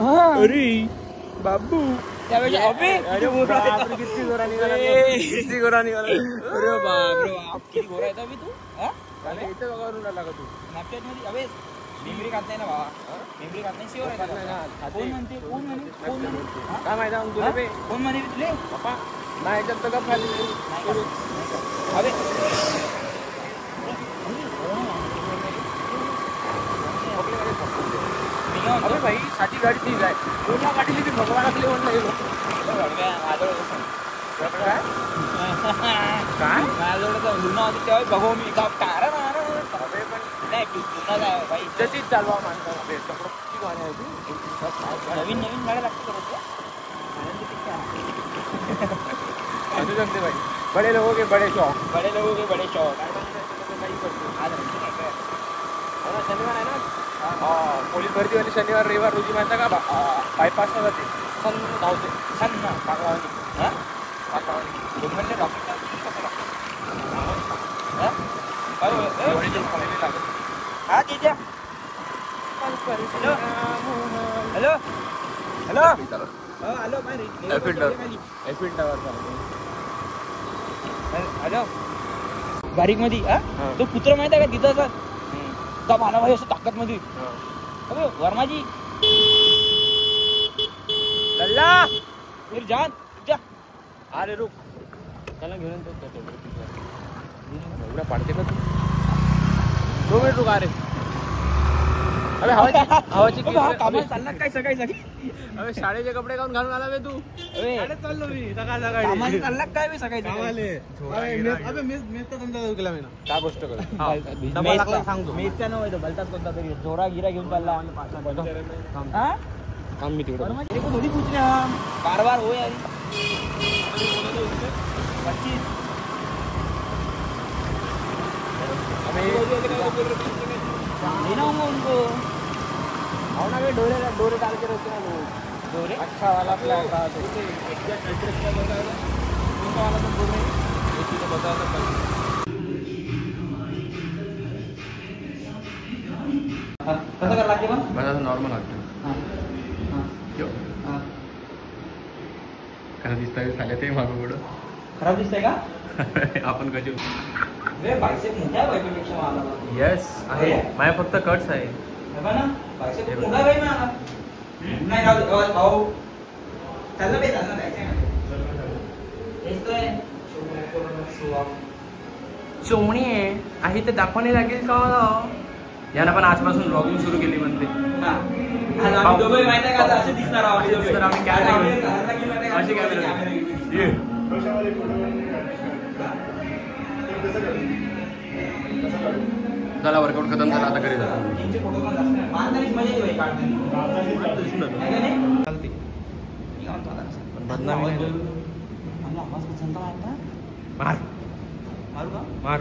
अरे बाबू त्यावेळेस किती गोरा निघाला किती गोरा निघाला. अरे बाप रे बाप किती गोरा आहे तू. इथे बघावरून आला का तू स्नॅपचॅट मध्ये. अबे मेमरी खात नाही ना बाबा. मेमरी खात नाही शिवर आहे. कोण म्हणते कोण म्हणे कोण काय माहिती आहे तुला बे. कोण म्हणे तुले पप्पा नाही याच्यात तर गप खाली. अबे अबे भाई साधी गाडी ठीक आहे. कोणत्या गाडीली ती भगवान आपली म्हणलं काय काय माझ्याजवळ लुना होती तेव्हा बघू मी कारण नाही लुना काय भाई इज्जतीच चालवा माणसा. किती गाड्या आहे तू नवीन नवीन गाड्या लागते असू शकते भाई. बडे लोगों के बडे शौक. बडे लोगों के बडे शौक. शनिवार आहे ना पोलीस भरती वाली शनिवार रविवार रोजी माहिती का बायपासला जाते. सन धावते सन ना पाकवानी पाकवानी म्हणले हा ठीक आहे. हॅलो हॅलो हॅलो हॅलो बारीक मध्ये तो पुत्र माहिती आहे का तिथं असं का मला भाई असं ताकद मध्ये अबे वर्माजी लल्ला फिर जान जा. अरे रुक त्याला घेऊन एवढा पाडते का तू. 2 मिनिट रुक. अरे अबे हवाची कामाला चालला काय सकाळी सकाळी. अबे शाळेचे कपडे घालून आला बे तू. अबे चाललो मी सकाळ सकाळी कामाला चालला काय बे सकाळी अबे मेसचा धंदा केला मी ना. काय गोष्ट कर सांगतो मेसचा नव्हे तो भलताच कोणता तरी जोरा गिरा घेऊन चालला. काम मी तिकडे थोडी पूछले हम बार बार हो यार 25 लेना होगा उनको. आओ ना डोरे डोरे डाल के रखते हैं लोग. डोरे अच्छा वाला फ्लैट था तो एग्जैक्ट एड्रेस क्या बताया उनका वाला तो बोल रहे हैं इसी को बताया था. कसं कर लागते मग मला नॉर्मल वाटतं. खरं दिसतंय झालं ते मागं पुढं खराब दिसतंय का आपण कधी बायसेप मोठा आहे बायपेक्षा मला. येस आहे माझ्या फक्त कट्स आहे ना. बायसेप मोठा आहे ना. नाही भाऊ चाललं बे चाललं जायचं चोमणी आहे ते दाखवणे लागेल का. यानं पण आजपासून ब्लॉगिंग सुरू केली म्हणते. चला वर्कआउट खतम झाला आता घरी जातो. मार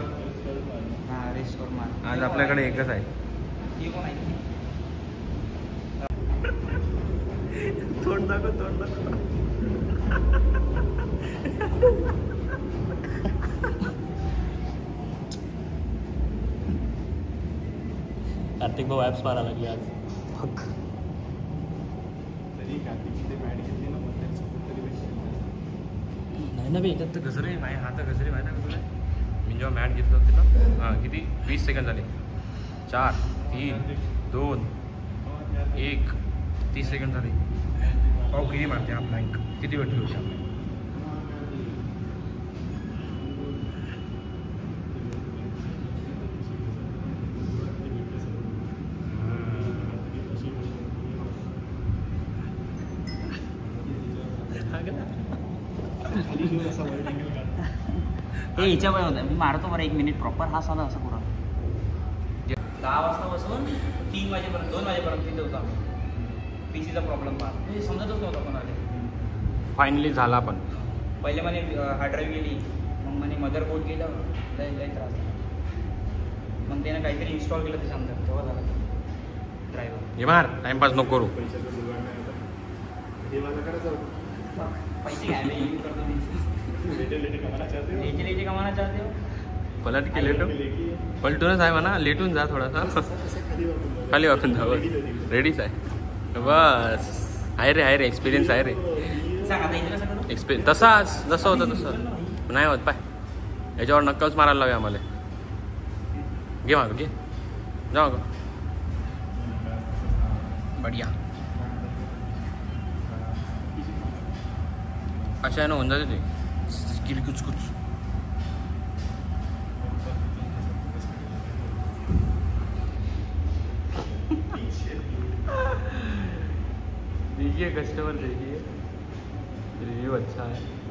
आज आपल्याकडे एकच आहे. तोंड दाखव तोंड दाखव. कार्तिक भाऊ ॲप्स मारा लागले आज. नाही ना बे याच्यात तर घसरे माझे हात घसरे माहिती आहे का तुला. मी जेव्हा मॅट घेतलं होते ना किती 20 सेकंद झाले. 4 3 2 1 30 सेकंड झाले. पाव किती मारते आपला किती वेळ ठेवते आपला. हे याच्यामुळे होतं मी मारतो बरं 1 मिनिट प्रॉपर हा साधा असं करा. 10 वाजता बसून 3 वाजेपर्यंत 2 वाजेपर्यंत तिथे होता. पीसीचा प्रॉब्लेम हे समजतच नव्हता कोणाला. फायनली झाला पण पहिले म्हणे हार्ड ड्राईव्ह गेली मग म्हणे मदरबोर्ड गेलं लय त्रास. मग त्यानं काहीतरी इन्स्टॉल केलं ते समजा तेव्हा झाला ड्रायव्हर. हे मार टाइमपास नको करू. पैसे घ्यायला यूज करतो लेटे कमाना चाहते हो. पलट के लेटो पलटूनच आहे म्हणा. लेटून जा थोडासा खाली वाकून जावं. रेडीच आहे बस. आहे रे एक्सपिरियन्स आहे रे. सांग आता इथे कसं करू? एक्सपिरियन्स तसाच जसं होतं तसं नाही होत. पाय याच्यावर नक्कलच मारायला लावूया आम्हाला. घे मागं घे जा मागं. बढिया अशा आहे ना होऊन जाते ते किल कुचकुच. देखिए कस्टमर देखिए रिव्ह्यू अच्छा आहे.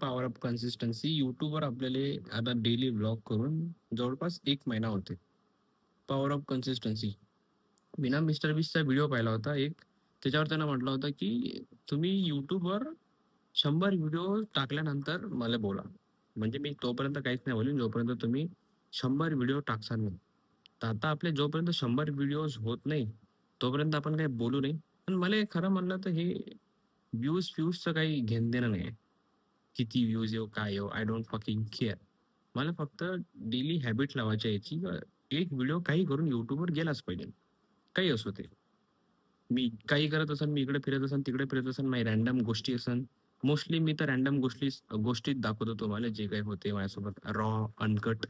पॉवर अप कन्सिस्टन्सी यूट्यूबवर आपल्याला आता डेली ब्लॉग करून जवळपास 1 महिना होते. पॉवर अप कन्सिस्टन्सी बिना मिस्टर बीस्टचा व्हिडिओ पाहिला होता एक. त्याच्यावर त्यानं म्हटलं होतं की तुम्ही यूट्यूबवर 100 व्हिडिओ टाकल्यानंतर मला बोला. म्हणजे मी तोपर्यंत काहीच नाही बोलेन जोपर्यंत तुम्ही 100 व्हिडिओ टाकसाल नाही. तर आता आपले जोपर्यंत 100 व्हिडिओज होत नाही तोपर्यंत आपण काही बोलू नाही. पण मला खरं म्हणलं तर हे व्ह्यूजचं काही घेणं देणं नाही आहे. किती व्ह्यूज येऊ काय येऊ आय डोंट फकिंग केअर. मला फक्त डेली हॅबिट लावायची आहे की एक व्हिडिओ काही करून यूट्यूबवर गेलाच पाहिजे. काही असो ते. मी काही करत असेल, मी इकडे फिरत असेल तिकडे फिरत असेल, माझी रॅन्डम गोष्टी असेल. मोस्टली मी तर रॅन्डम गोष्टीत दाखवतो तुम्हाला जे काही होते माझ्यासोबत रॉ अनकट.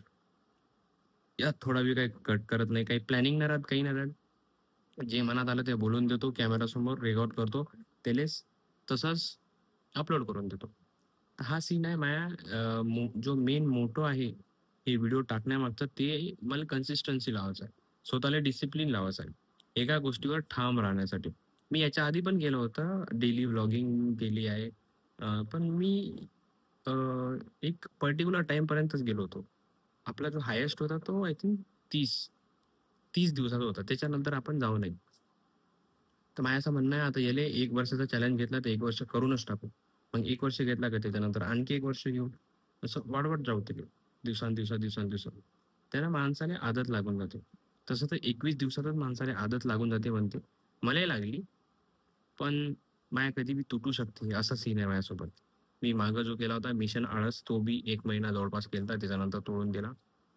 यात थोडा बी काही कट करत नाही, काही प्लॅनिंग नाही राहत, काही नाही राहत. जे मनात आलं ते बोलून देतो कॅमेरासमोर, रेकॉर्ड करतो, त्यालेच तसंच अपलोड करून देतो. तर हा सीन आहे माझ्या. जो मेन मोटो आहे हे व्हिडिओ टाकण्यामागचं ते मला कन्सिस्टन्सी लावायचं आहे. स्वतःला डिसिप्लिन लावायचं आहे एका गोष्टीवर ठाम राहण्यासाठी. मी याच्या आधी पण गेलो होतं, डेली व्लॉगिंग केली आहे. पण मी एक पर्टिक्युलर टाईमपर्यंतच गेलो होतो. आपला जो हायेस्ट होता तो आय थिंक 30 दिवसाचा होता. त्याच्यानंतर आपण जाऊ नये. तर माझं असं म्हणणं आहे आता याले 1 वर्षाचा चॅलेंज घेतला तर 1 वर्ष करूनच टाकू. मग 1 वर्ष घेतला का त्याच्यानंतर आणखी 1 वर्ष घेऊ. असं वाढवत जाऊ ते दिवसांदिवसात. त्याला माणसाने आदत लागून जाते. तसं तर 21 दिवसातच माणसाने आदत लागून जाते म्हणते. मलाही लागली. पण माया कधी बी तुटू शकते असा सीन आहे माझ्यासोबत. मी मागं जो केला होता मिशन आळस तो बी 1 महिना जवळपास केला होता. त्याच्यानंतर तोडून दिला.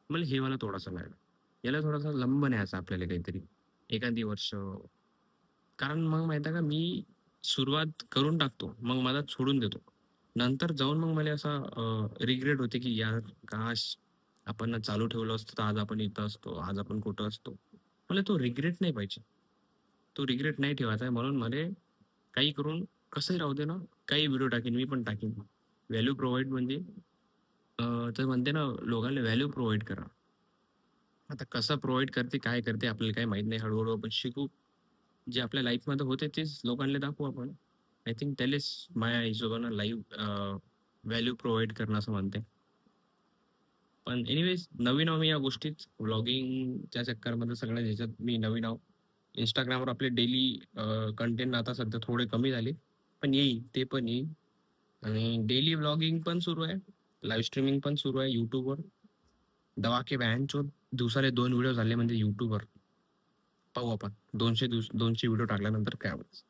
मला हे वाला थोडासा लागला. याला थोडासा लंब न्यायचा आपल्याला काहीतरी. एखादी वर्ष. कारण मग माहिती आहे का मी सुरुवात करून टाकतो मग मला सोडून देतो. नंतर जाऊन मग मला असा रिग्रेट होते की यार काश आपण चालू ठेवलं असतं तर आज आपण इथं असतो, आज आपण कुठं असतो. मला तो रिग्रेट नाही पाहिजे. तो रिग्रेट नाही ठेवायचा आहे म्हणून मला काही करून कसंही राहू दे ना, काही व्हिडिओ टाकीन मी पण टाकीन. व्हॅल्यू प्रोव्हाइड म्हणजे तर म्हणते ना लोकांना व्हॅल्यू प्रोव्हाइड करा. आता कसं प्रोव्हाइड करते काय करते आपल्याला काही माहीत नाही. हळूहळू आपण शिकू. जे आपल्या लाईफमध्ये होते तेच लोकांना दाखवू आपण. आय थिंक त्यालेच माझ्या हिशोबानं लाईव्ह व्हॅल्यू प्रोव्हाइड करणं असं म्हणते. पण एनिवेज नवीन आहो मी या गोष्टीत व्लॉगिंगच्या चक्करमध्ये सगळ्या ह्याच्यात मी नवीन आहो. इंस्टाग्रामवर आपले डेली कंटेंट आता सध्या थोडे कमी झाले. पण येईल ते पण येईल. आणि डेली व्लॉगिंग पण सुरू आहे. लाईव्ह स्ट्रीमिंग पण सुरू आहे यूट्यूबवर. दवा के बहनचोद दिवसाले 2 व्हिडिओ झाले म्हणजे यूट्यूबवर. पाहू आपण 200 व्हिडिओ टाकल्यानंतर काय होईल.